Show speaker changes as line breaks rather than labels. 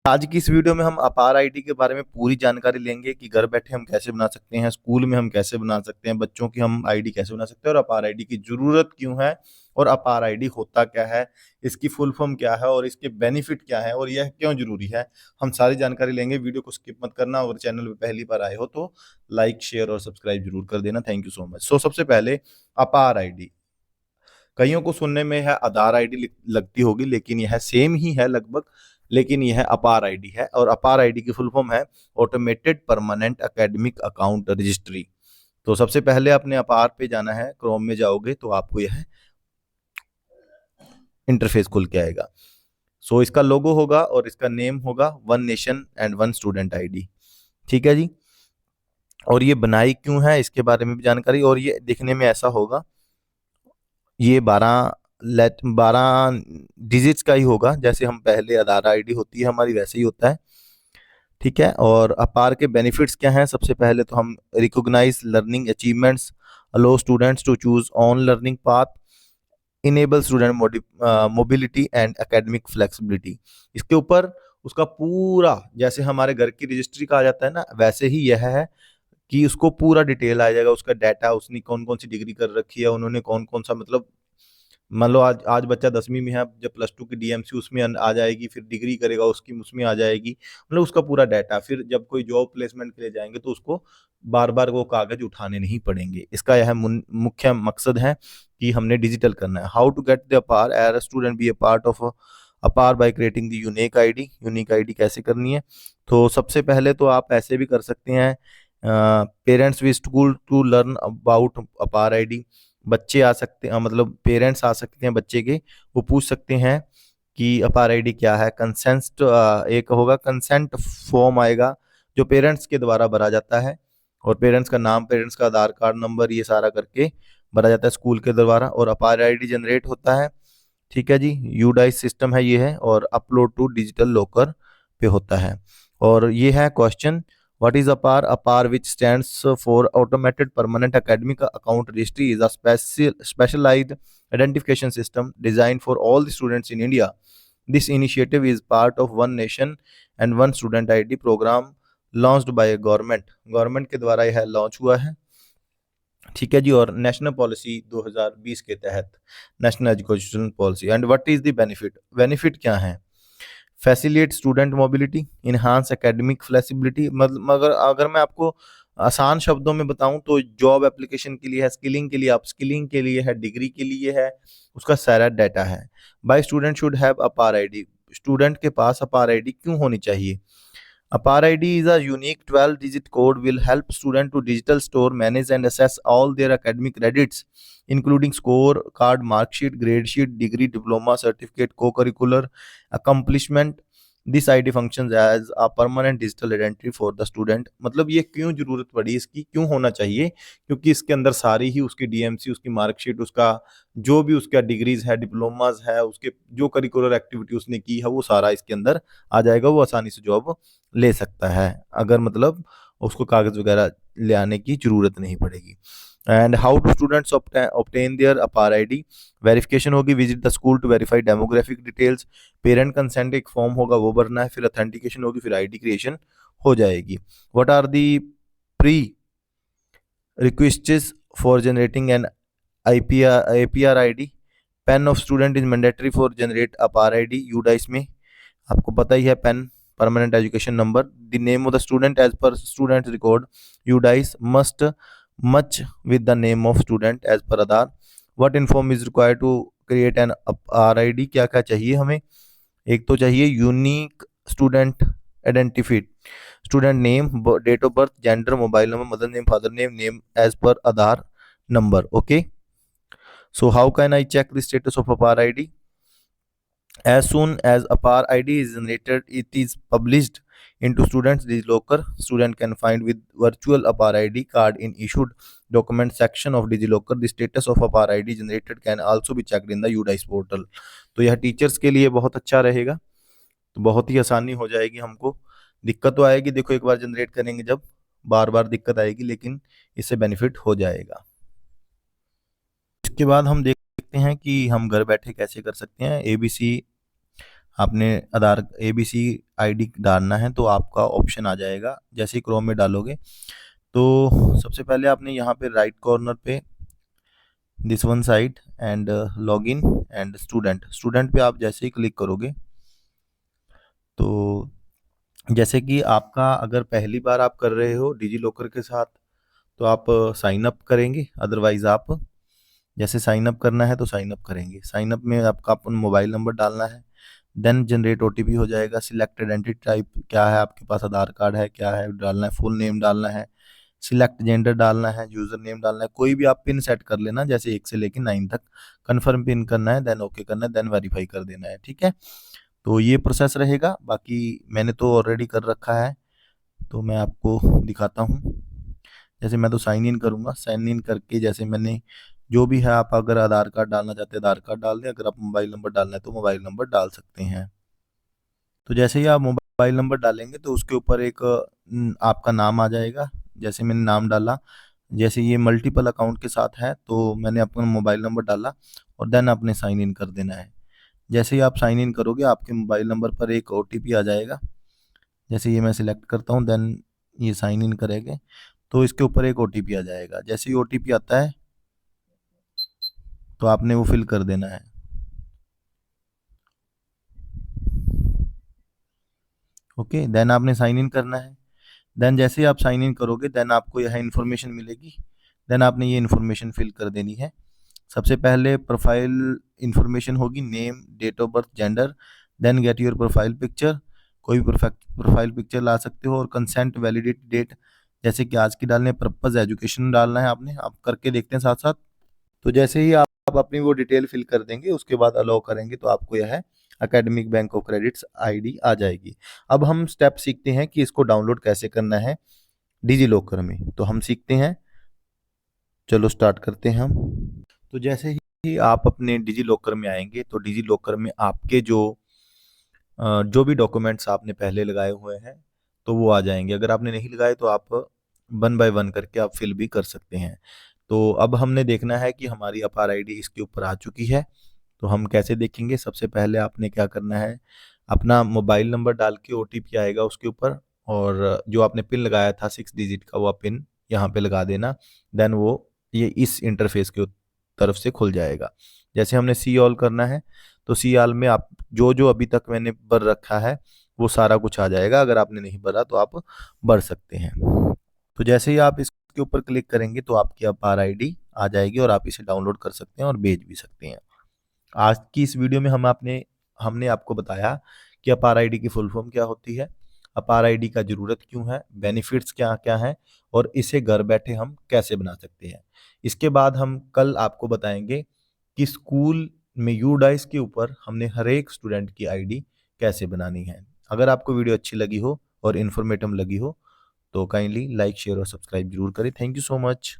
आज की इस वीडियो में हम अपार आईडी के बारे में पूरी जानकारी लेंगे कि घर बैठे हम कैसे बना सकते हैं, स्कूल में हम कैसे बना सकते हैं, बच्चों की हम आईडी कैसे बना सकते हैं और अपार आईडी की जरूरत क्यों है और अपार आईडी होता क्या है, इसकी फुल फॉर्म क्या है और इसके बेनिफिट क्या है और यह क्यों जरूरी है। हम सारी जानकारी लेंगे। वीडियो को स्किप मत करना और चैनल पे पहली बार आए हो तो लाइक शेयर और सब्सक्राइब जरूर कर देना। Thank you so much. सबसे पहले अपार आईडी, कईयों को सुनने में है आधार आईडी लगती होगी, लेकिन यह सेम ही है लगभग, लेकिन यह अपार आईडी है और अपार आईडी की फुल फॉर्म है automated permanent academic account registry. तो सबसे पहले अपने अपार पे जाना है, क्रोम में जाओगे तो आपको यह इंटरफेस खुल के आएगा। इसका लोगो होगा और इसका नेम होगा one nation and one student ID. ठीक है जी। और ये बनाई क्यों है इसके बारे में भी जानकारी, और ये दिखने में ऐसा होगा, ये 12 डिजिट्स का ही होगा। जैसे हम पहले आधार आईडी होती है हमारी, वैसे ही होता है। ठीक है। और अपार के बेनिफिट्स क्या हैं? सबसे पहले तो हम recognise learning achievements, allow students to choose on learning path, enable student mobility and academic flexibility. इसके ऊपर उसका पूरा, जैसे हमारे घर की रजिस्ट्री का आ जाता है ना, वैसे ही यह है कि उसको पूरा डिटेल आ जाएगा, उसका डाटा, उसने कौन कौन सी डिग्री कर रखी है, उन्होंने कौन कौन सा, मतलब मान लो आज आज बच्चा 10वीं में है, जब +2 की डीएमसी उसमें आ जाएगी, फिर डिग्री करेगा उसकी उसमें आ जाएगी, मतलब उसका पूरा डाटा। फिर जब कोई जॉब प्लेसमेंट के लिए जाएंगे तो उसको बार बार वो कागज उठाने नहीं पड़ेंगे। इसका यह मुख्य मकसद है कि हमने डिजिटल करना है। How to get the APAR as a student be a part of APAR by creating the unique ID. Unique ID कैसे करनी है? तो सबसे पहले तो आप ऐसे भी कर सकते हैं, parents wish school to learn about APAAR ID. बच्चे आ सकते हैं, मतलब पेरेंट्स आ सकते हैं बच्चे के, वो पूछ सकते हैं कि अपार आईडी क्या है। कंसेंट एक होगा, कंसेंट फॉर्म आएगा जो पेरेंट्स के द्वारा भरा जाता है, और पेरेंट्स का नाम, पेरेंट्स का आधार कार्ड नंबर, ये सारा करके भरा जाता है स्कूल के द्वारा, और अपार आईडी जनरेट होता है। ठीक है जी। यूडाइस सिस्टम है ये है, और अपलोड टू डिजिटल लॉकर पे होता है। और ये है क्वेश्चन, व्हाट इज अपार? अपार विच stands for automated permanent academic account registry is a specialized identification system designed for all the students in India. This initiative is part of One Nation and One Student ID program launched by a government के द्वारा यह launch हुआ है। ठीक है जी। और national policy 2020 के तहत, national education policy. And what is the benefit? Benefit क्या है? Facilitate student mobility, enhance academic flexibility. मतलब अगर मैं आपको आसान शब्दों में बताऊं तो जॉब एप्लीकेशन के लिए है, स्किलिंग के लिए, आप स्किलिंग के लिए है, डिग्री के लिए है, उसका सारा डाटा है। बाय स्टूडेंट शुड हैव अपार आईडी। स्टूडेंट के पास अपार आईडी क्यों होनी चाहिए? APAR ID is a unique 12-digit code will help student to digital store, manage and assess all their academic credits, including score, card, mark sheet, grade sheet, degree, diploma, certificate, co-curricular accomplishment. This ID functions as a permanent digital identity for the student। मतलब ये क्यों जरूरत पड़ी, इसकी क्यों होना चाहिए? क्योंकि इसके अंदर सारी ही उसकी डीएमसी, उसकी मार्कशीट, उसका जो भी उसका डिग्रीज है, डिप्लोमाज है, उसके जो करिकुलर एक्टिविटी उसने की है, वो सारा इसके अंदर आ जाएगा। वो आसानी से जॉब ले सकता है, अगर मतलब उसको कागज वगैरह ले आने की जरूरत नहीं पड़ेगी। And how to students obtain their APAAR ID? Verification होगी, visit the school to verify demographic details, parent consent एक फॉर्म होगा वो भरना है, फिर ऑथेंटिकेशन होगी, फिर आईडी क्रिएशन हो जाएगी। What are the pre requests for generating an APR ID? Pen of student is mandatory for generate APAAR ID. UDISE में आपको पता ही है, PEN permanent education number, the name of the student as per student record. UDICE must match with the name of student as per Aadhaar. What inform is required to create an RID? क्या क्या चाहिए हमें? एक तो चाहिए unique student identifier, student name, date of birth, gender, mobile number, mother name, father name, name as पर Aadhaar number. Okay. So how can I check the status of APAR ID? As soon as APAR ID is generated, it is published into students DigiLocker. Student can find with virtual APAR ID card in issued document section of DigiLocker. The status of APAR ID generated can also be checked in the UDICE portal. तो यह teachers के लिए बहुत अच्छा रहेगा, तो बहुत ही आसानी हो जाएगी। हमको दिक्कत तो आएगी, देखो एक बार जनरेट करेंगे जब, बार बार दिक्कत आएगी, लेकिन इससे बेनिफिट हो जाएगा। इसके बाद हम देखते हैं कि हम घर बैठे कैसे कर सकते हैं। ABC आपने आधार ABC ID डालना है तो आपका ऑप्शन आ जाएगा। जैसे ही क्रोम में डालोगे तो सबसे पहले आपने यहाँ पे राइट कॉर्नर पे this one site and log in and student पे आप जैसे ही क्लिक करोगे तो जैसे कि आपका अगर पहली बार आप कर रहे हो डिजी लॉकर के साथ तो आप साइन अप करेंगे, अदरवाइज आप जैसे साइन अप करना है तो साइन अप करेंगे। साइन अप में आपका अपन मोबाइल नंबर डालना है, देन जनरेट OTP हो जाएगा। सिलेक्ट आइडेंटिटी टाइप क्या है आपके पास, आधार कार्ड है क्या है डालना है, फुल नेम डालना है, सिलेक्ट जेंडर डालना है, यूजर नेम डालना है, कोई भी आप पिन सेट कर लेना जैसे 1 से लेकर 9 तक। कंफर्म पिन करना है, देन ओके करना है, देन वेरीफाई कर देना है। ठीक है, तो ये प्रोसेस रहेगा। बाकी मैंने तो ऑलरेडी कर रखा है तो मैं आपको दिखाता हूँ। जैसे मैं तो साइन इन करूँगा, साइन इन करके जैसे मैंने जो भी है, आप अगर आधार कार्ड डालना चाहते हैं आधार कार्ड डाल दें, अगर आप मोबाइल नंबर डालना है तो मोबाइल नंबर डाल सकते हैं। तो जैसे ही आप मोबाइल नंबर डालेंगे तो उसके ऊपर एक आपका नाम आ जाएगा। जैसे मैंने नाम डाला, जैसे ये मल्टीपल अकाउंट के साथ है तो मैंने अपना मोबाइल नंबर डाला और देन आपने साइन इन कर देना है। जैसे ही आप साइन इन करोगे आपके मोबाइल नंबर पर एक OTP आ जाएगा। जैसे ये मैं सिलेक्ट करता हूँ, देन ये साइन इन करेंगे तो इसके ऊपर एक OTP आ जाएगा। जैसे ही OTP आता है तो आपने वो फिल कर देना है। ओके, देन आपने साइन इन करना है। देन जैसे ही आप साइन इन करोगे देन आपको यह इन्फॉर्मेशन मिलेगी, देन आपने ये इन्फॉर्मेशन फिल कर देनी है। सबसे पहले प्रोफाइल इन्फॉर्मेशन होगी, name, date of birth, gender, then get your profile picture. कोई भी प्रोफाइल पिक्चर ला सकते हो। और कंसेंट वैलिडिटी डेट जैसे कि आज की डालने, पर्पज एजुकेशन डालना है आपने, आप करके देखते हैं साथ साथ। तो जैसे ही आप अपनी वो डिटेल फिल कर देंगे उसके बाद अलाउ करेंगे तो आपको यह academic bank of credits ID आ जाएगी। अब हम स्टेप सीखते हैं कि इसको डाउनलोड कैसे करना है डिजी लॉकर में, तो हम सीखते हैं। चलो स्टार्ट करते हैं हम। तो जैसे ही आप अपने डिजी लॉकर में आएंगे तो डिजी लॉकर में आपके जो भी डॉक्यूमेंट्स आपने पहले लगाए हुए हैं तो वो आ जाएंगे। अगर आपने नहीं लगाए तो आप 1 बाय 1 करके आप फिल भी कर सकते हैं। तो अब हमने देखना है कि हमारी अपार ID इसके ऊपर आ चुकी है। तो हम कैसे देखेंगे, सबसे पहले आपने क्या करना है, अपना मोबाइल नंबर डाल के OTP आएगा उसके ऊपर, और जो आपने पिन लगाया था 6 डिजिट का वो पिन यहाँ पे लगा देना। देन वो ये इस इंटरफेस के तरफ से खुल जाएगा। जैसे हमने सी ऑल करना है तो सी ऑल में आप जो जो अभी तक मैंने भर रखा है वो सारा कुछ आ जाएगा। अगर आपने नहीं भरा तो आप भर सकते हैं। तो जैसे ही आप इसके ऊपर क्लिक करेंगे तो आपकी अपार ID आ जाएगी और आप इसे डाउनलोड कर सकते हैं और भेज भी सकते हैं। आज की इस वीडियो में हमने आपको बताया कि अपार ID की फुल फॉर्म क्या होती है, अपार ID का जरूरत क्यों है, बेनिफिट्स क्या क्या हैं और इसे घर बैठे हम कैसे बना सकते हैं। इसके बाद हम कल आपको बताएंगे कि स्कूल में यूडाइस के ऊपर हमने हर एक स्टूडेंट की ID कैसे बनानी है। अगर आपको वीडियो अच्छी लगी हो और इन्फॉर्मेटिव लगी हो तो काइंडली लाइक, शेयर और सब्सक्राइब जरूर करें। Thank you so much.